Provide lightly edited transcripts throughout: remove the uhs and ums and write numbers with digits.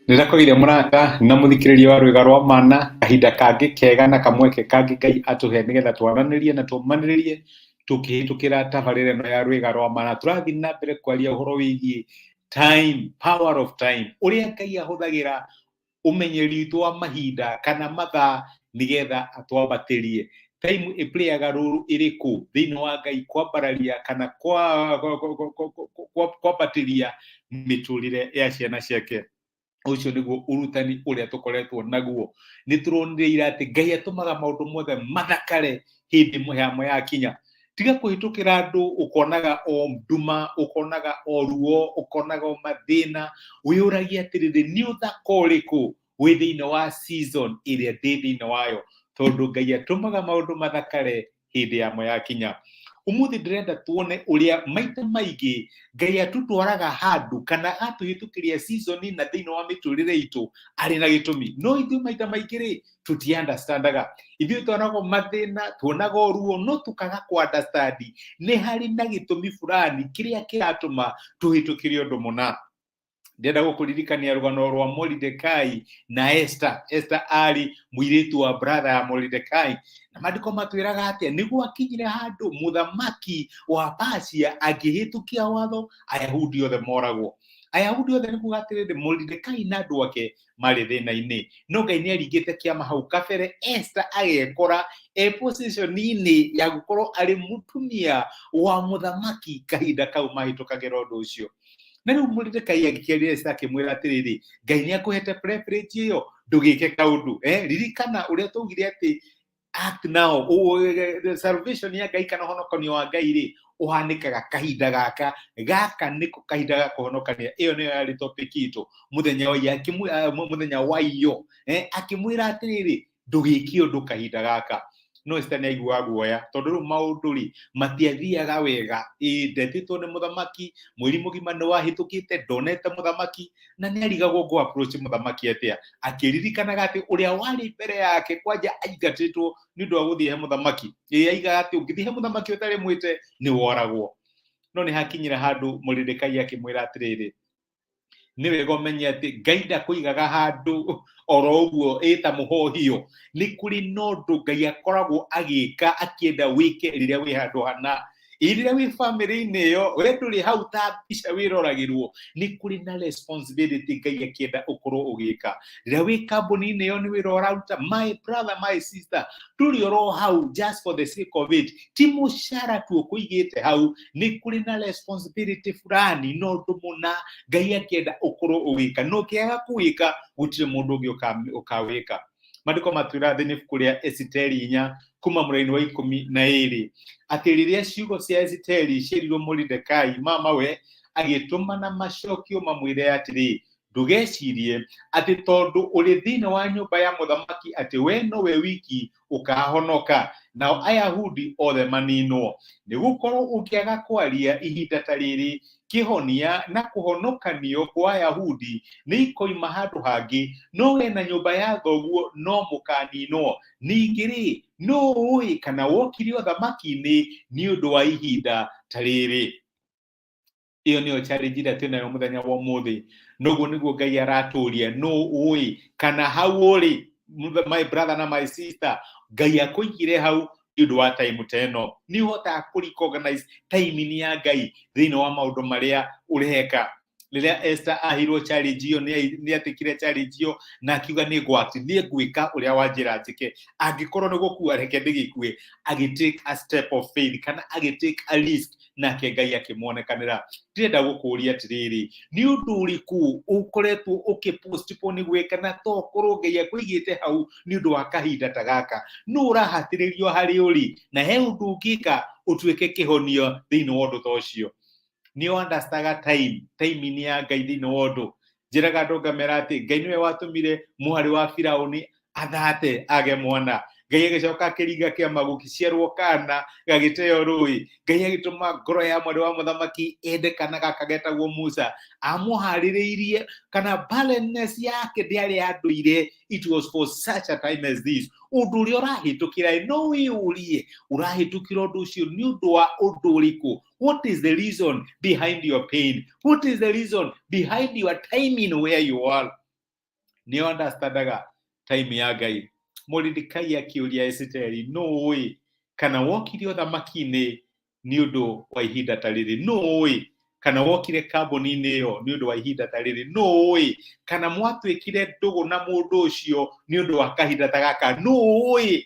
Nĩrakoire mũrata na mũthikĩrĩria wa rwĩga rwa mana kahinda kangĩ kega na kamweke kangĩ Ngai atũhe nĩgetha twaranĩrie na tũmanĩrĩrie tũkĩhĩtũkĩra tabarĩra ĩno ya rwĩga rwa mana. Tũrathiĩ na mbere kwaria ũhoro wĩgiĩ time, power of time, ũrĩa Ngai ahũthagĩra ũmenyeri witũ wa mahinda kana mathaa nĩgetha atwambatĩrie. Time ĩplayaga rũrũ ĩrĩkũ thĩinĩ wa Ngai kwambararia kana kwambatĩria mĩtũrĩre ya ciana ciake. Ũcio nĩguo ũrutani ũrĩa tũkoretwo naguo. Nĩtũronire atĩ Ngai atũmaga maũndũ mothe mathakare hĩndĩ yamo yakinya. Tiga kũhĩtũkĩra andũ ũkonaga o nduma, ũkonaga o ruo, ũkonaga o mathĩna, wĩyũragia atĩrĩrĩ nĩ ũthaka ũrĩkũ wĩ thĩinĩ wa season ĩrĩa ndĩ thĩinĩ wayo, tondũ Ngai atũmaga maũndũ mathakare hĩndĩ yamo yakinya. Ũmũthĩ ndĩrenda tuone ũrĩa maita maingĩ Ngai atũtwaraga handũ kana atũhĩtũkĩria season na thĩinĩ wa mĩtũrĩre itũ arĩ na gĩtũmi. No ithuĩ maita maingĩ rĩ tũti-understandaga. Ithuĩ tuonaga mathĩna, tuonaga ruo, no tũkaga ku-understand nĩ harĩ na gĩtũmi fulani kĩrĩa kĩratũma tũhĩtũkĩre ũndũ mũna. Ndĩrenda gũkũririkania rũgano rwa Mordecai na Esther. Esther arĩ mũirĩtu wa brother ya Mordecai. Na maandĩko matwĩraga atĩa nĩguo akinyire handũ mũthamaki wa Persia angĩhĩtũkia watho Ayahudi othe moragwo. Ayahudi othe nĩ kuuga atĩrĩrĩ Mordecai na andũ ake marĩ thĩna-inĩ. No Ngai nĩaringĩte kĩama hau kabere, Esther agekora position-inĩ ya gũkorwo arĩ mũtumia wa mũthamaki kahinda kau mahĩtũkagĩra ũndũ ũcio. Na rĩu Mordecai agĩkĩarĩra Esther akĩmwĩra atĩrĩrĩ Ngai nĩakũhete preference ĩyo ndũgĩke kaũndũ. Ririkana ũrĩa twaugire atĩ act now, salvation ya Ngai kana ũhonokanio wa Ngai rĩ ũhanĩkaga kahinda gaka. Gaka nĩko kahinda ga kũhonokania. Ĩyo nĩyo yarĩ topic itũ mũthenya wa iyo. Akĩmwĩra atĩrĩrĩ ndũgĩke ũndũ kahinda gaka. No Esther nĩaiguaga guoya tondũ rĩu maũndũ rĩ matiathiaga wega. Ndetĩtwo nĩ mũthamaki, mweri mũgima nĩwahĩtũkĩte ndonete mũthamaki na nĩarigagwo go approach mũthamaki atĩa. Akĩririkanaga atĩ ũrĩa warĩ mbere yake kwanja aingatĩtwo nĩ ũndũ wa gũthiĩ he mũthamaki. Aigaga atĩ ũngĩthiĩ he mũthamaki ũtarĩ mwĩte nĩ woragwo. No nĩ hakinyire handũ Mordecai akĩmwĩra atĩrĩrĩ nĩ wega ũmenye atĩ Ngai ndakũigaga handũ oro ũguo ta mũhohio. Nĩ kũrĩ na ũndũ Ngai akoragwo agĩka akĩenda wĩke rĩrĩa wĩ handũ hana. Rĩrĩa wĩ family-inĩ ĩyo we ndũrĩ hau ta mbica wĩroragĩrwo, nĩ kũrĩ na responsibility Ngai akĩenda ũkorwo ũgĩka. Rĩrĩa wĩ kambuni-inĩ ĩyo nĩ wĩra ũraruta, my brother, my sister, ndũrĩ oro hau just for the sake of it. Ti mũcara tu ũkũigĩte hau, nĩ kũrĩ na responsibility fulani na ũndũ mũna Ngai akĩenda ũkorwo ũgĩka. No ũkĩaga kũwĩka gũtirĩ mũndũ ũngĩ ũkawĩka. Maandĩko matwĩra thĩinĩ ibuku rĩa Esiteri 4 kuma mũraini wa 12 atĩ rĩrĩa ciugo cia Esiteri cierirwo Mordecai mamawe agĩtũma na macokio mamwĩre atĩrĩ ndũgecirie atĩ tondũ ũrĩ thĩinĩ wa nyũmba ya mũthamaki atĩ we nowe wiki ũkahonoka nao Ayahudi othe maninwo. Nĩgũkorwo ũkĩaga kwaria ihinda ta rĩrĩ kĩhonia na kũhonokanio kwa Ayahudi nĩ ikoima handũ hangĩ, no we na nyũmba ya thoguo no mũkaninwo. Ningĩ rĩ no ũĩ kana wokire ũthamaki-inĩ nĩ ũndũ wa ihinda ta rĩrĩ. Iyo nĩyo challenge ĩrĩa twĩnayo mũthenya wa ũmũthĩ. Noguo nĩguo Ngai aratũria, no ũĩ kana hau ũrĩ my brother na my sister Ngai akũigire hau nĩ ũndũ wa time ta ĩno. Nĩ ũhotaga kũ-recognize time ya Ngai thĩinĩ wa maũndũ marĩa ũreka. Rĩrĩa Esther ahirwo challenge iyo nĩatikire challenge iyo na akiuga nĩngwĩka ũrĩa wanjĩra njĩke. Angĩkorwo nĩ gũkua reke ndĩgĩkue. Agĩtake a step of faith kana agĩtake a risk nake Ngai akĩmuonekanĩra. Ndĩrenda gũkũria atĩrĩrĩ nĩ ũndũ ũrĩkũ ũkoretwo ũkĩ-postpone gwĩka na tokorwo Ngai akũigĩte hau nĩ ũndũ wa kahinda ta gaka. No ũrahatĩrĩrio harĩ ũrĩ na he ũndũ ũngĩka ũtuĩke kĩhonio thĩinĩ wa ũndũ ta ũcio. Nĩ understandaga time ya Ngai thĩinĩ wa ũndũ. Njĩraga andũ ngamera atĩ Ngai nĩwe watũmire mũharĩ wa Firaũni athate age mwana. Ngai agĩcoka akĩringa kĩama gũkĩciarwo kana gagĩteo rũĩ. Ngai agĩtũma ngoro ya mwarĩ wa mũthamaki ende kana gaka getagwo Musa. Amũharĩrĩirie kana barrenness yake ndĩarĩ ya ndũire. It was for such a time as this. Ũndũ ũrĩa ũrahĩtũkĩra no wĩyũrie ũrahĩtũkĩra ũndũ ũcio nĩ ũndũ wa ũndũ ũrĩkũ. What is the reason behind your pain? What is the reason behind your timing where you are? nĩ understandaga time ya Ngai. Mordecai akĩũria Esiteri, nũĩ kana wokire ũthamaki-inĩ nĩ ũndũ wa ihinda ta rĩrĩ? Nũĩ kana wokire kambuni-inĩ ĩyo nĩ ũndũ wa ihinda ta rĩrĩ? Nũĩ kana mwatuĩkire ndũgũ na mũndũ ũcio nĩ ũndũ wa kahinda ta gaka? Nũĩ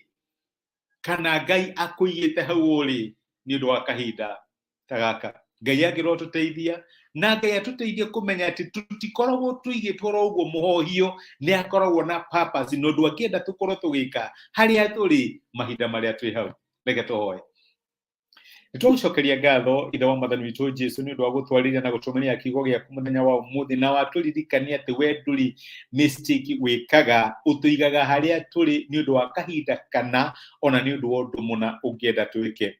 kana Ngai akũigĩte hau ũrĩ nĩ ũndũ wa kahinda ta gaka? Ngai angĩrotũteithia na Ngai atũteithie kũmenya atĩ tũtikoragwo tũigĩtwo ũguo mũhohio, nĩ akoragwo na purpose na ũndũ angĩenda tũkorwo tũgĩka harĩa tũrĩ mahinda marĩa twĩ hau. Reke tũhoe. Nĩtũgũcokeria ngatho ithe wa Mwathani witũ Jesũ nĩ ũndũ wa gũtwarĩria na gũtũmenyera kiugo gĩaku mũthenya wa ũmũthĩ, na watũririkania atĩ we ndũrĩ mistake wĩkaga, ũtũigaga harĩa tũrĩ nĩ ũndũ wa kahinda kana ona nĩ ũndũ wa ũndũ mũna ũngĩenda twĩke.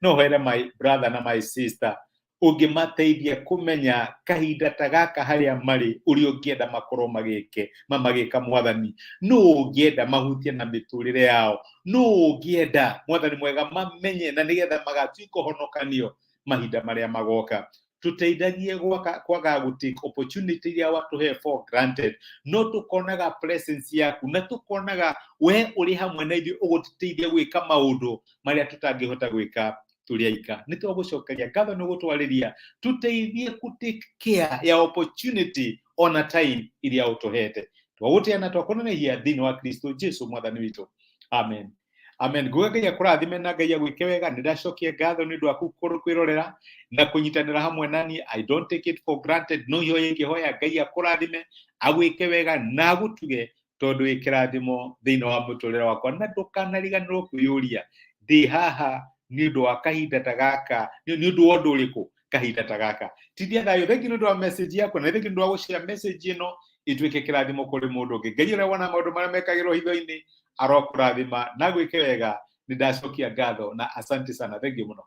No hoere my brother na my sister ũngĩmateithia kũmenya kahinda ta gaka harĩa marĩ, ũrĩa ũngĩenda makorwo magĩka Mwathani. Nũũ ũngĩenda mahutie na mĩtũrĩre yao? Nũũ ũngĩenda Mwathani mwega mamenye na nĩgetha magatuĩka ũhonokanio mahinda marĩa magoka? Tũteithagie kwaga gũtake opportunity iria watũhe for granted, no tũkonaga presence yaku na tũkonaga we ũrĩ hamwe na ithuĩ ũgũtũteithia gwĩka maũndũ marĩa tũtangĩhota gwĩka tũrĩ aika. Nĩ tũgũcokeria ngatho nĩ gũtwarĩria, tũteithie take care ya opportunity ona time iria ũtũhete. Twagũteana twakũnenehia thĩinĩ wa Kristo Jesũ Mwathani witũ. Amen. Amen. Nguga Ngai akũrathime na Ngai agwĩke wega. Nĩ ndacokia ngatho nĩ ũndũ waku kwĩrorera na kũnyitanĩra hamwe nani. I don't take it for granted. No ihoya ingĩhoya Ngai akũrathime, agwĩke wega na agũtuge tondũ wĩ kĩrathimo thĩinĩ wa mũtũrĩre wakwa, na ndũkanariganĩrwo kwĩyũria ndĩ haha nĩ ũndũ wa kahinda ta gaka, nĩ ũndũ wa ũndũ ũrĩkũ kahinda ta gaka. Tithia thayũ. Thengi nĩ ũndũ wa message yakwa na thengi nĩ ũndũ wa gũshare message ĩno ĩtuĩke kĩrathimo kũrĩ mũndũ ũngĩ. Ngai ũrĩa wona maũndũ marĩa mekagĩrwo hitho-inĩ arokũrathima na gwĩke wega. Nĩ ndacokia ngatho na asante sana. Thengi mũno.